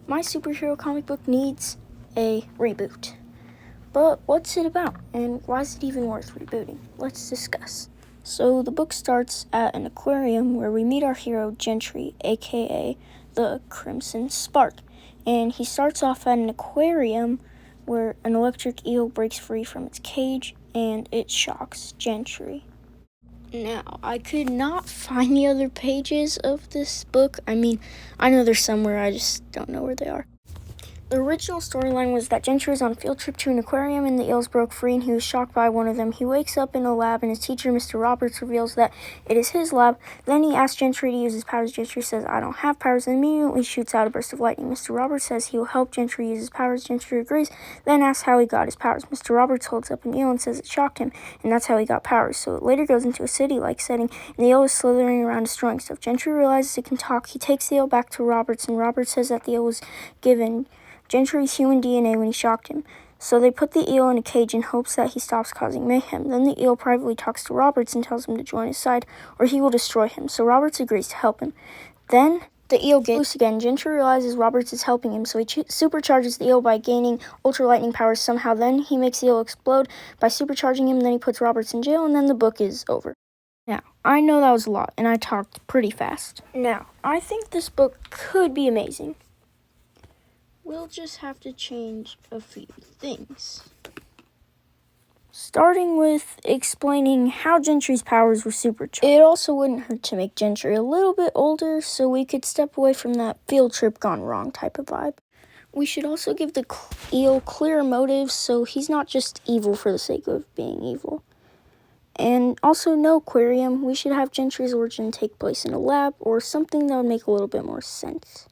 my superhero comic book needs a reboot. But what's it about, and why is it even worth rebooting? Let's discuss. So the book starts at an aquarium where we meet our hero Gentry, aka the Crimson Spark. And he starts off at an aquarium where an electric eel breaks free from its cage and it shocks Gentry. Now, I could not find the other pages of this book. I mean, I know they're somewhere, I just don't know where they are. The original storyline was that Gentry was on a field trip to an aquarium and the eels broke free and he was shocked by one of them. He wakes up in a lab and his teacher, Mr. Roberts, reveals that it is his lab. Then he asks Gentry to use his powers. Gentry says, "I don't have powers," and immediately shoots out a burst of lightning. Mr. Roberts says he will help Gentry use his powers. Gentry agrees, then asks how he got his powers. Mr. Roberts holds up an eel and says it shocked him, and that's how he got powers. So it later goes into a city-like setting, and the eel is slithering around destroying stuff. Gentry realizes it can talk. He takes the eel back to Roberts, and Roberts says that the eel was given Gentry's human DNA when he shocked him. So they put the eel in a cage in hopes that he stops causing mayhem. Then the eel privately talks to Roberts and tells him to join his side or he will destroy him. So Roberts agrees to help him. Then the eel gets loose again. Gentry realizes Roberts is helping him, so he supercharges the eel by gaining ultra lightning powers somehow. Then he makes the eel explode by supercharging him. Then he puts Roberts in jail, and then the book is over. Now, I know that was a lot, and I talked pretty fast. Now, I think this book could be amazing. We'll just have to change a few things. Starting with explaining how Gentry's powers were supercharged. It also wouldn't hurt to make Gentry a little bit older so we could step away from that field trip gone wrong type of vibe. We should also give the eel clear motives so he's not just evil for the sake of being evil. And also no aquarium. We should have Gentry's origin take place in a lab or something that would make a little bit more sense.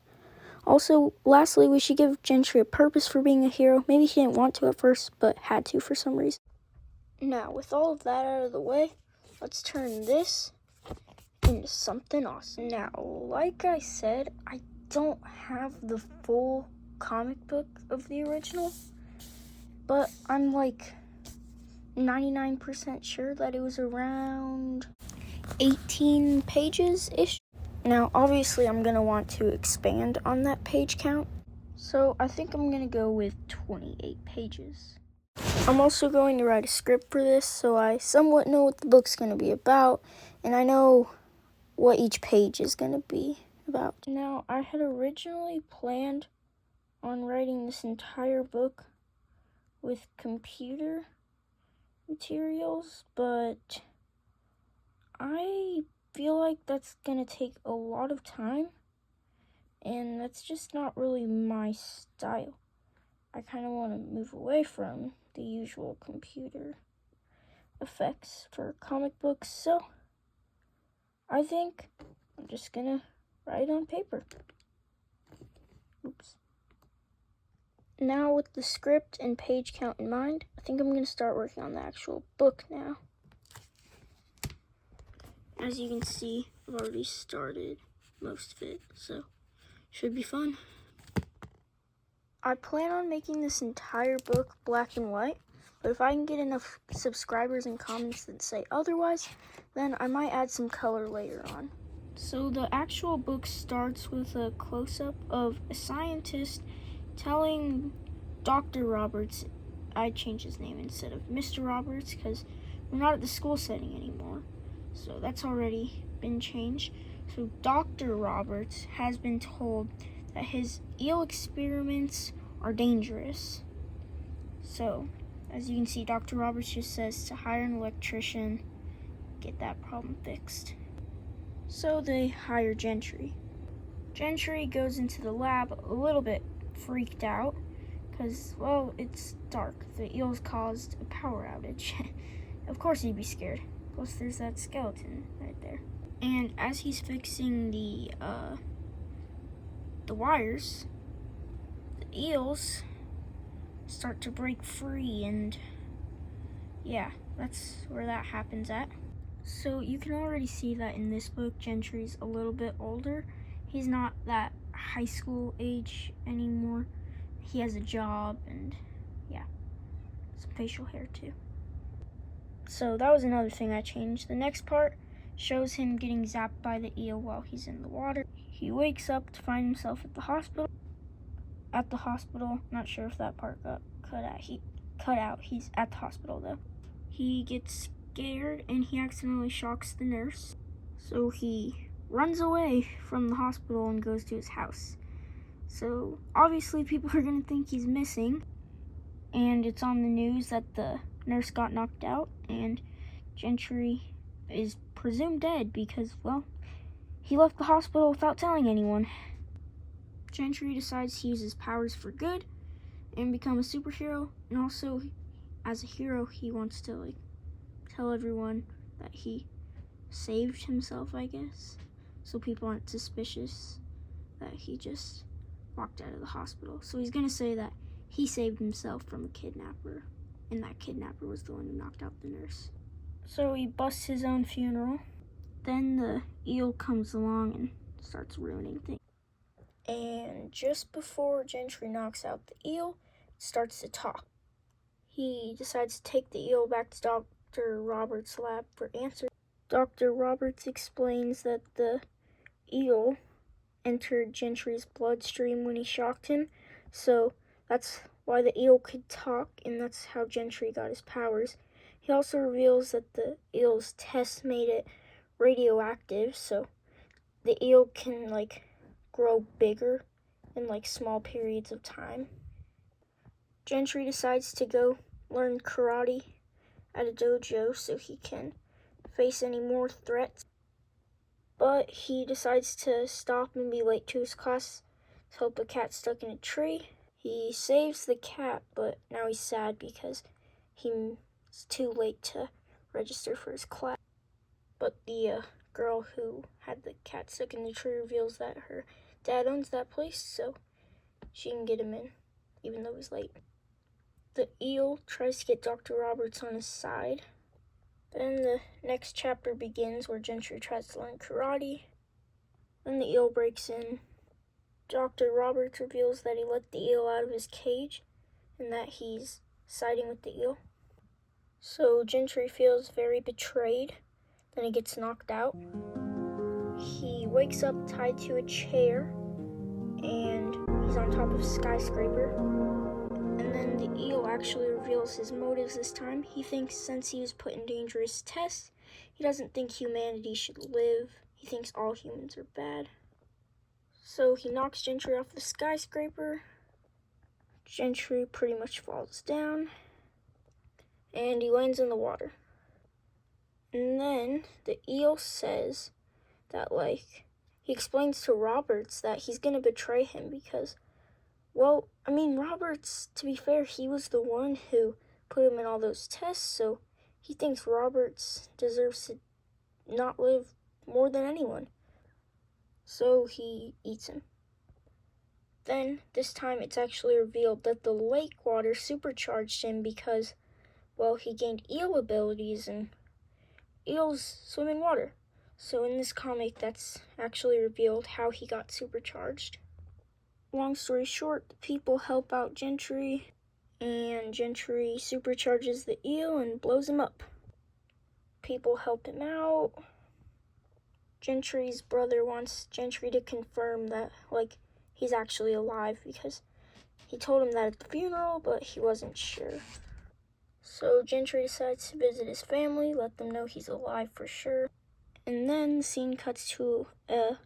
Also, lastly, we should give Gentry a purpose for being a hero. Maybe he didn't want to at first, but had to for some reason. Now, with all of that out of the way, let's turn this into something awesome. Now, like I said, I don't have the full comic book of the original, but I'm like 99% sure that it was around 18 pages-ish. Now, obviously, I'm going to want to expand on that page count, so I think I'm going to go with 28 pages. I'm also going to write a script for this, so I somewhat know what the book's going to be about, and I know what each page is going to be about. Now, I had originally planned on writing this entire book with computer materials, but I feel like that's gonna take a lot of time, and that's just not really my style. I kind of want to move away from the usual computer effects for comic books, so I think I'm just gonna write it on paper. Oops. Now with the script and page count in mind, I think I'm gonna start working on the actual book now. As you can see, I've already started most of it, so should be fun. I plan on making this entire book black and white, but if I can get enough subscribers and comments that say otherwise, then I might add some color later on. So the actual book starts with a close-up of a scientist telling Dr. Roberts, I changed his name instead of Mr. Roberts because we're not at the school setting anymore. So that's already been changed. So Dr. Roberts has been told that his eel experiments are dangerous. So, as you can see, Dr. Roberts just says to hire an electrician, get that problem fixed. So they hire Gentry. Gentry goes into the lab a little bit freaked out because, well, it's dark. The eels caused a power outage. Of course he'd be scared. Plus, there's that skeleton right there. And as he's fixing the wires, the eels start to break free, and yeah, that's where that happens at. So you can already see that in this book, Gentry's a little bit older. He's not that high school age anymore. He has a job, and yeah, some facial hair too. So that was another thing I changed. The next part shows him getting zapped by the eel while he's in the water. He wakes up to find himself at the hospital. at the hospital. Not sure if that part got cut out. He's at the hospital though. He gets scared and he accidentally shocks the nurse. So he runs away from the hospital and goes to his house. So obviously people are gonna think he's missing, and it's on the news that the nurse got knocked out and Gentry is presumed dead because, well, he left the hospital without telling anyone. Gentry decides to use his powers for good and become a superhero, and also as a hero he wants to like tell everyone that he saved himself, I guess, so people aren't suspicious that he just walked out of the hospital. So he's gonna say that he saved himself from a kidnapper, and that kidnapper was the one who knocked out the nurse. So he busts his own funeral. Then the eel comes along and starts ruining things. And just before Gentry knocks out the eel, it starts to talk. He decides to take the eel back to Dr. Roberts' lab for answers. Dr. Roberts explains that the eel entered Gentry's bloodstream when he shocked him, so that's why the eel could talk, and that's how Gentry got his powers. He also reveals that the eel's test made it radioactive, so the eel can like grow bigger in like small periods of time. Gentry decides to go learn karate at a dojo so he can face any more threats, but he decides to stop and be late to his class to help a cat stuck in a tree. He saves the cat, but now he's sad because he's too late to register for his class. But the girl who had the cat stuck in the tree reveals that her dad owns that place, so she can get him in, even though he's late. The eel tries to get Dr. Roberts on his side. Then the next chapter begins where Gentry tries to learn karate. Then the eel breaks in. Dr. Roberts reveals that he let the eel out of his cage and that he's siding with the eel. So Gentry feels very betrayed. Then he gets knocked out. He wakes up tied to a chair and he's on top of a skyscraper. And then the eel actually reveals his motives this time. He thinks since he was put in dangerous tests, he doesn't think humanity should live. He thinks all humans are bad. So he knocks Gentry off the skyscraper. Gentry pretty much falls down and he lands in the water. And then the eel says that, like, he explains to Roberts that he's gonna betray him because, well, I mean, Roberts, to be fair, he was the one who put him in all those tests, so he thinks Roberts deserves to not live more than anyone. So he eats him. Then, this time, it's actually revealed that the lake water supercharged him because, well, he gained eel abilities, and eels swim in water. So in this comic, that's actually revealed how he got supercharged. Long story short, the people help out Gentry, and Gentry supercharges the eel and blows him up. People help him out. Gentry's brother wants Gentry to confirm that, like, he's actually alive because he told him that at the funeral, but he wasn't sure. So Gentry decides to visit his family, let them know he's alive for sure. And then the scene cuts to a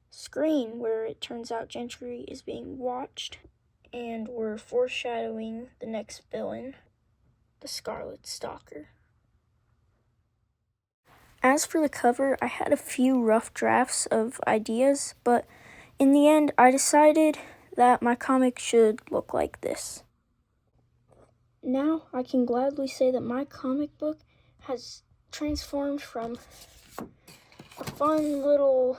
screen where it turns out Gentry is being watched, and we're foreshadowing the next villain, the Scarlet Stalker. As for the cover, I had a few rough drafts of ideas, but in the end, I decided that my comic should look like this. Now, I can gladly say that my comic book has transformed from a fun little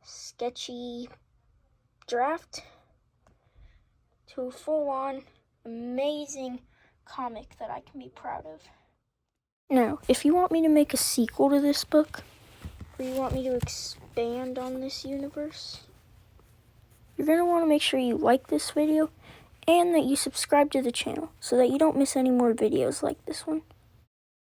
sketchy draft to a full-on amazing comic that I can be proud of. Now, if you want me to make a sequel to this book, or you want me to expand on this universe, you're going to want to make sure you like this video and that you subscribe to the channel so that you don't miss any more videos like this one.